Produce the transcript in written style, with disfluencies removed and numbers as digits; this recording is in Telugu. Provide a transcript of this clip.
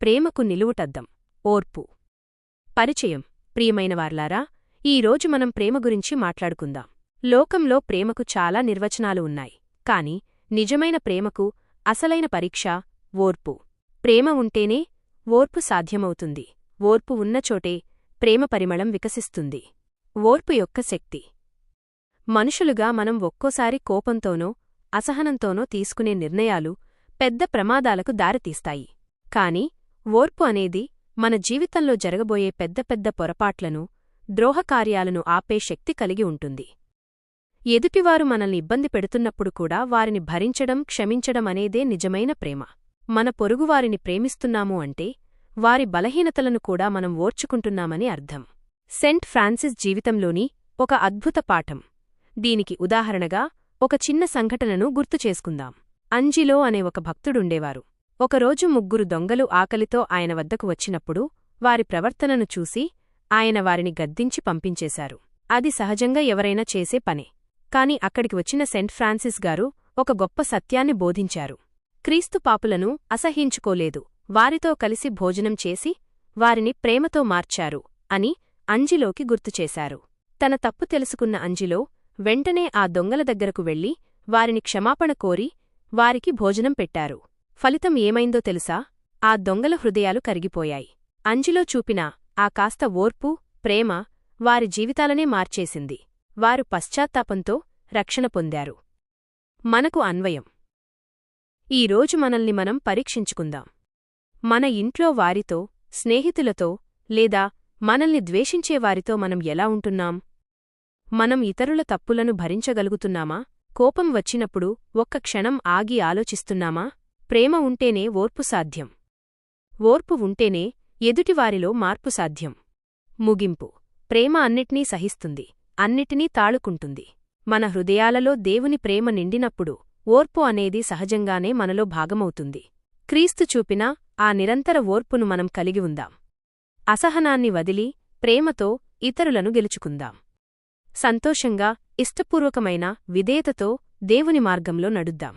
ప్రేమకు నిలువుటద్దం. ఓర్పు. పరిచయం. ప్రియమైనవార్లారా, ఈరోజు మనం ప్రేమ గురించి మాట్లాడుకుందాం. లోకంలో ప్రేమకు చాలా నిర్వచనాలు ఉన్నాయి, కాని నిజమైన ప్రేమకు అసలైన పరీక్ష ఓర్పు. ప్రేమ ఉంటేనే ఓర్పు సాధ్యమవుతుంది. ఓర్పు ఉన్నచోటే ప్రేమ పరిమళం వికసిస్తుంది. ఓర్పు యొక్క శక్తి. మనుషులుగా మనం ఒక్కోసారి కోపంతోనో అసహనంతోనో తీసుకునే నిర్ణయాలు పెద్ద ప్రమాదాలకు దారితీస్తాయి. కాని ఓర్పు అనేది మన జీవితంలో జరగబోయే పెద్ద పెద్ద పొరపాట్లను, ద్రోహకార్యాలను ఆపే శక్తి కలిగి ఉంటుంది. ఎదుటివారు మనల్ని ఇబ్బంది పెడుతున్నప్పుడు కూడా వారిని భరించడం, క్షమించడం అనేదే నిజమైన ప్రేమ. మన పొరుగువారిని ప్రేమిస్తున్నాము అంటే వారి బలహీనతలను కూడా మనం ఓర్చుకుంటున్నామని అర్థం. సెంట్ ఫ్రాన్సిస్ జీవితంలోని ఒక అద్భుత పాఠం. దీనికి ఉదాహరణగా ఒక చిన్న సంఘటనను గుర్తుచేసుకుందాం. అంజిలో అనే ఒక భక్తుడుండేవారు. ఒకరోజు 3 దొంగలు ఆకలితో ఆయన వద్దకు వచ్చినప్పుడు వారి ప్రవర్తనను చూసి ఆయన వారిని గద్దించి పంపించేశారు. అది సహజంగా ఎవరైనా చేసే పనే. కాని అక్కడికి వచ్చిన సెంట్ ఫ్రాన్సిస్ గారు ఒక గొప్ప సత్యాన్ని బోధించారు. క్రీస్తు పాపులను అసహ్యించుకోలేదు, వారితో కలిసి భోజనం చేసి వారిని ప్రేమతో మార్చారు అని అంజిలోకి గుర్తుచేశారు. తన తప్పు తెలుసుకున్న అంజిలో వెంటనే ఆ దొంగల దగ్గరకు వెళ్లి వారిని క్షమాపణ కోరి వారికి భోజనం పెట్టారు. ఫలితం ఏమైందో తెలుసా? ఆ దొంగల హృదయాలు కరిగిపోయాయి. అంజిలో చూపిన ఆ కాస్త ఓర్పు, ప్రేమ వారి జీవితాలనే మార్చేసింది. వారు పశ్చాత్తాపంతో రక్షణ పొందారు. మనకు అన్వయం. ఈరోజు మనల్ని మనం పరీక్షించుకుందాం. మన ఇంట్లో వారితో, స్నేహితులతో లేదా మనల్ని ద్వేషించేవారితో మనం ఎలా ఉంటున్నాం? మనం ఇతరుల తప్పులను భరించగలుగుతున్నామా? కోపం వచ్చినప్పుడు ఒక్క క్షణం ఆగి ఆలోచిస్తున్నామా? ప్రేమ ఉంటేనే ఓర్పు సాధ్యం. ఓర్పు ఉంటేనే ఎదుటివారిలో మార్పు సాధ్యం. ముగింపు. ప్రేమ అన్నిటినీ సహిస్తుంది, అన్నిటినీ తాళుకుంటుంది. మన హృదయాలలో దేవుని ప్రేమ నిండినప్పుడు ఓర్పు అనేది సహజంగానే మనలో భాగమవుతుంది. క్రీస్తు చూపిన ఆ నిరంతర ఓర్పును మనం కలిగి ఉందాం. అసహనాన్ని వదిలి ప్రేమతో ఇతరులను గెలుచుకుందాం. సంతోషంగా, ఇష్టపూర్వకమైన విధేయతతో దేవుని మార్గంలో నడుద్దాం.